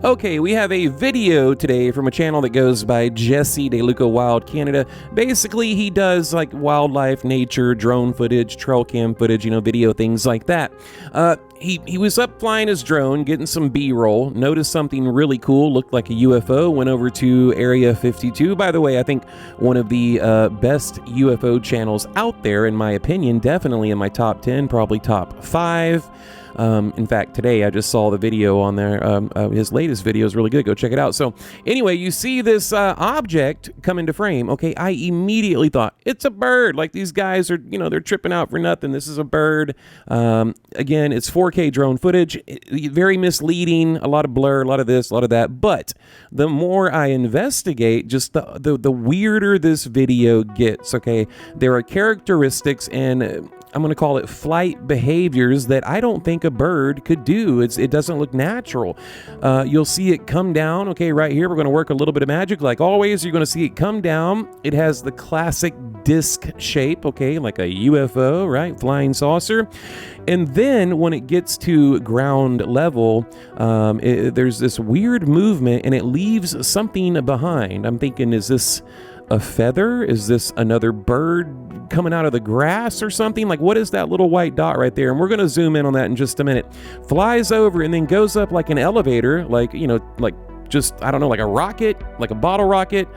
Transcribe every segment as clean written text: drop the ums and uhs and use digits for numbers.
Okay, we have a video today from a channel that goes by Jesse DeLuca Wild Canada. Basically, he does like wildlife, nature, drone footage, trail cam footage, video, things like that. He was up flying his drone, getting some B-roll, noticed something really cool, looked like a UFO, went over to Area 52. By the way, I think one of the best UFO channels out there, in my opinion, definitely in my top 10, probably top 5. In fact, today I just saw the video on there. His latest video is really good. Go check it out. So anyway, you see this object come into frame. Okay, I immediately thought it's a bird. Like these guys are, they're tripping out for nothing. This is a bird. Again, it's 4K drone footage. Very misleading. A lot of blur, a lot of this, a lot of that. But the more I investigate, just the weirder this video gets. Okay, there are characteristics and I'm going to call it flight behaviors that I don't think a bird could do. It doesn't look natural. You'll see it come down. Okay, right here, we're going to work a little bit of magic. Like always, you're going to see it come down. It has the classic disc shape, okay, like a UFO, right? Flying saucer. And then when it gets to ground level, there's this weird movement and it leaves something behind. I'm thinking, is this a feather? Is this another bird coming out of the grass or something? Like, what is that little white dot right there? And we're going to zoom in on that in just a minute. Flies over and then goes up like an elevator, like, like just, I don't know, like a rocket, like a bottle rocket.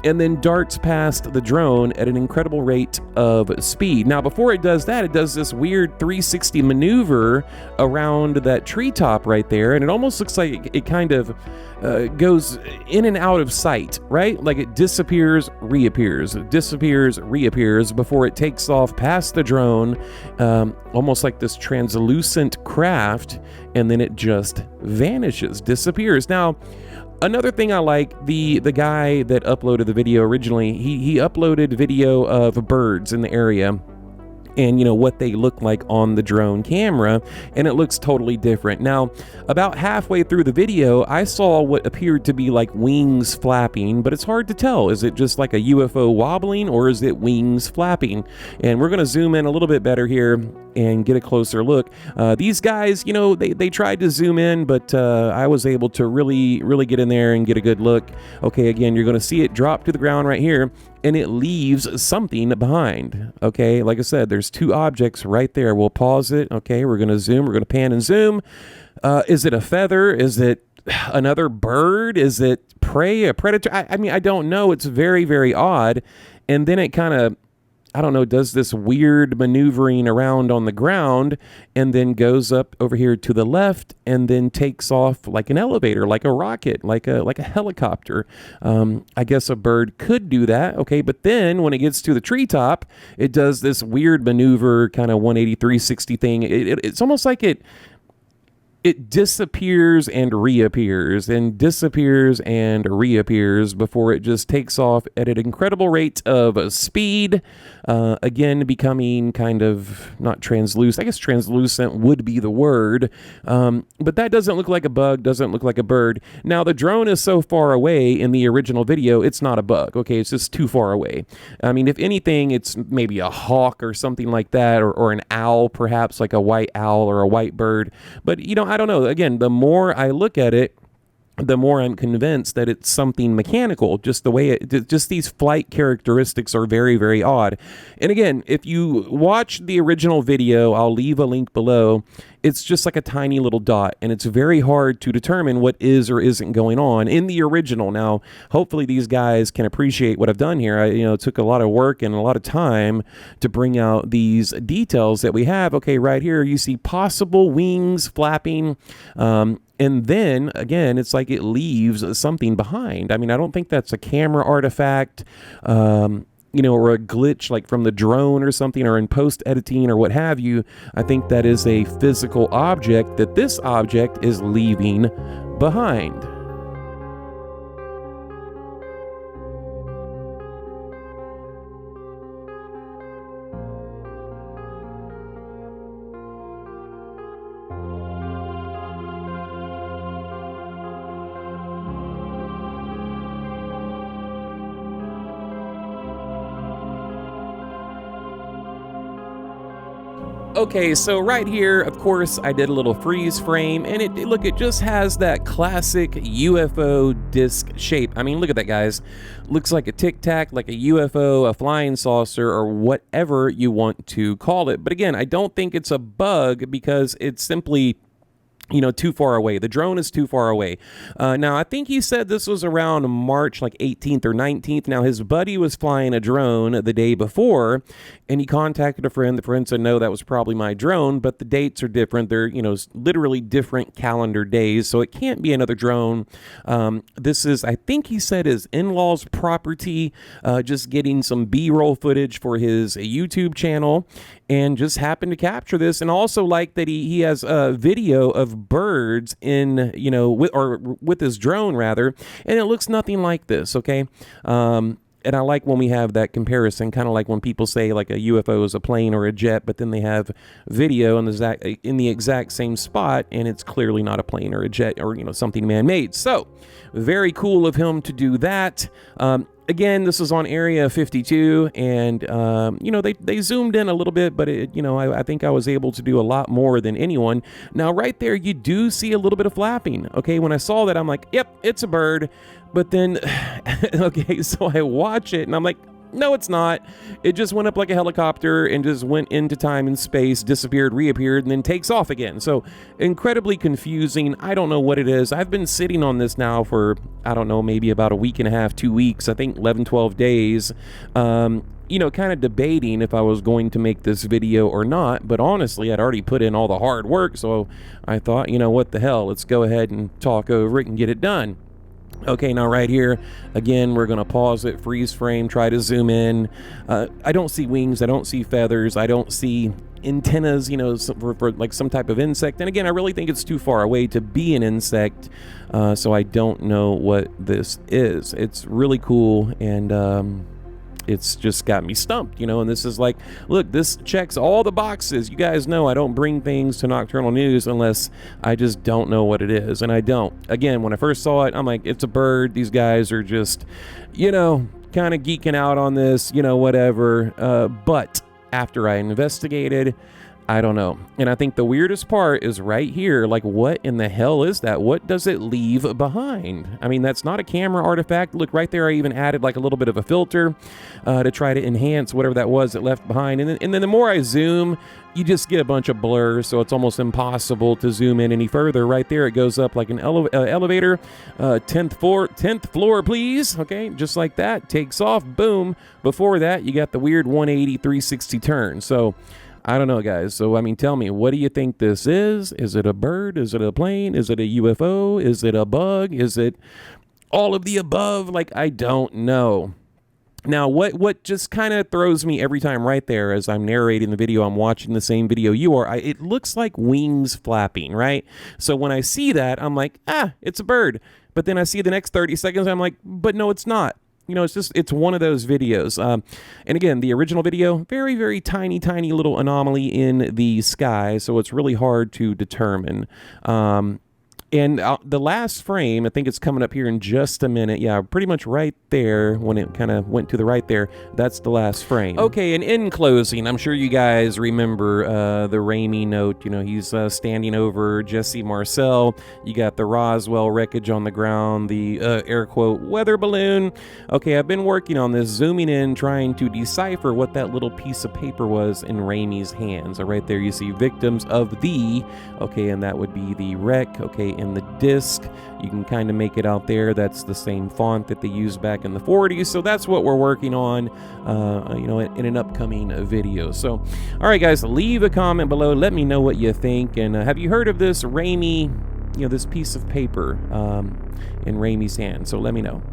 And then darts past the drone at an incredible rate of speed. Now, before it does that, it does this weird 360 maneuver around that treetop right there, and it almost looks like it kind of goes in and out of sight, right? Like it disappears, reappears before it takes off past the drone, almost like this translucent craft, and then it just vanishes, disappears. Now, another thing I like, the guy that uploaded the video originally, he uploaded video of birds in the area and what they look like on the drone camera, and it looks totally different. Now, about halfway through the video, I saw what appeared to be like wings flapping, but it's hard to tell. Is it just like a UFO wobbling, or is it wings flapping? And we're going to zoom in a little bit better here and get a closer look. These guys, they tried to zoom in, but I was able to really get in there and get a good look. Okay, again, you're going to see it drop to the ground right here, and it leaves something behind. Okay, like I said, there's two objects right there. We'll pause it. Okay, we're going to zoom. We're going to pan and zoom. Is it a feather? Is it another bird? Is it prey, a predator? I mean, I don't know. It's very, very odd. And then it kind of, I don't know, does this weird maneuvering around on the ground and then goes up over here to the left and then takes off like an elevator, like a rocket, like a helicopter. I guess a bird could do that, okay? But then when it gets to the treetop, it does this weird maneuver, kind of 180, 360 thing. It's almost like it disappears and reappears and disappears and reappears before it just takes off at an incredible rate of speed, again becoming kind of not translucent. I guess translucent would be the word, but that doesn't look like a bug, doesn't look like a bird. Now, the drone is so far away in the original video, it's not a bug, okay? It's just too far away. I mean, if anything, it's maybe a hawk or something like that, or an owl, perhaps like a white owl or a white bird. But, I don't know. Again, the more I look at it, the more I'm convinced that it's something mechanical. Just the way just these flight characteristics are very, very odd. And again, if you watch the original video, I'll leave a link below. It's just like a tiny little dot, and it's very hard to determine what is or isn't going on in the original. Now, hopefully these guys can appreciate what I've done here. It took a lot of work and a lot of time to bring out these details that we have. Okay, right here, you see possible wings flapping, and then, again, it's like it leaves something behind. I mean, I don't think that's a camera artifact, or a glitch like from the drone or something, or in post-editing or what have you. I think that is a physical object that this object is leaving behind. Okay, so right here, of course, I did a little freeze frame, and look, it just has that classic UFO disc shape. I mean, look at that, guys. Looks like a Tic Tac, like a UFO, a flying saucer, or whatever you want to call it. But again, I don't think it's a bug because it's simply, you know, too far away. The drone is too far away. Now, I think he said this was around March like 18th or 19th. Now, his buddy was flying a drone the day before, and he contacted a friend. The friend said, no, that was probably my drone, but the dates are different. They're, you know, literally different calendar days, so it can't be another drone. This is, I think he said, his in-laws' property, just getting some B-roll footage for his YouTube channel, and just happened to capture this. And also like that he has a video of birds in, you know, with his drone rather, and it looks nothing like this, okay? And I like when we have that comparison, kind of like when people say like a UFO is a plane or a jet, but then they have video in the exact same spot, and it's clearly not a plane or a jet or, you know, something man-made. So very cool of him to do that. Again, this is on Area 52, and, you know, they zoomed in a little bit, but, you know, I think I was able to do a lot more than anyone. Now, right there, you do see a little bit of flapping, okay? When I saw that, I'm like, yep, it's a bird. But then, okay, so I watch it, and I'm like, no, it's not. It just went up like a helicopter and just went into time and space, disappeared, reappeared, and then takes off again. So incredibly confusing. I don't know what it is. I've been sitting on this now for, I don't know, maybe about a week and a half, 2 weeks, I think 11, 12 days. You know, kind of debating if I was going to make this video or not, but honestly, I'd already put in all the hard work, so I thought, you know, what the hell, let's go ahead and talk over it and get it done. Okay, now right here, again, we're going to pause it, freeze frame, try to zoom in. I don't see wings, I don't see feathers, I don't see antennas, you know, for like some type of insect. And again, I really think it's too far away to be an insect, so I don't know what this is. It's really cool, and it's just got me stumped, you know. And this is like, look, this checks all the boxes. You guys know I don't bring things to Nocturnal News unless I just don't know what it is, and I don't. Again, when I first saw it, I'm like, it's a bird. These guys are just, you know, kind of geeking out on this, you know, whatever. But after I investigated, I don't know. And I think the weirdest part is right here. Like, what in the hell is that? What does it leave behind? I mean, that's not a camera artifact. Look, right there, I even added like a little bit of a filter to try to enhance whatever that was it left behind. And then the more I zoom, you just get a bunch of blur, so it's almost impossible to zoom in any further. Right there, it goes up like an elevator. 10th floor, please. Okay, just like that. Takes off. Boom. Before that, you got the weird 180, 360 turn. So I don't know, guys. So, I mean, tell me, what do you think this is? Is it a bird? Is it a plane? Is it a UFO? Is it a bug? Is it all of the above? Like, I don't know. Now, what just kind of throws me every time right there as I'm narrating the video, I'm watching the same video you are, it looks like wings flapping, right? So when I see that, I'm like, it's a bird. But then I see the next 30 seconds, I'm like, but no, it's not. You know, it's one of those videos. And again, the original video, very, very tiny, tiny little anomaly in the sky, so it's really hard to determine. And the last frame, I think it's coming up here in just a minute. Yeah, pretty much right there when it kind of went to the right there. That's the last frame. Okay, and in closing, I'm sure you guys remember the Ramey note. You know, he's standing over Jesse Marcel. You got the Roswell wreckage on the ground, the air quote weather balloon. Okay, I've been working on this, zooming in, trying to decipher what that little piece of paper was in Ramey's hands. Right there, you see victims of the, okay, and that would be the wreck, okay, in the disc. You can kind of make it out there. That's the same font that they used back in the 40s. So that's what we're working on, you know, in an upcoming video. So, all right, guys, leave a comment below. Let me know what you think. And have you heard of this Ramey, you know, this piece of paper in Ramey's hand? So let me know.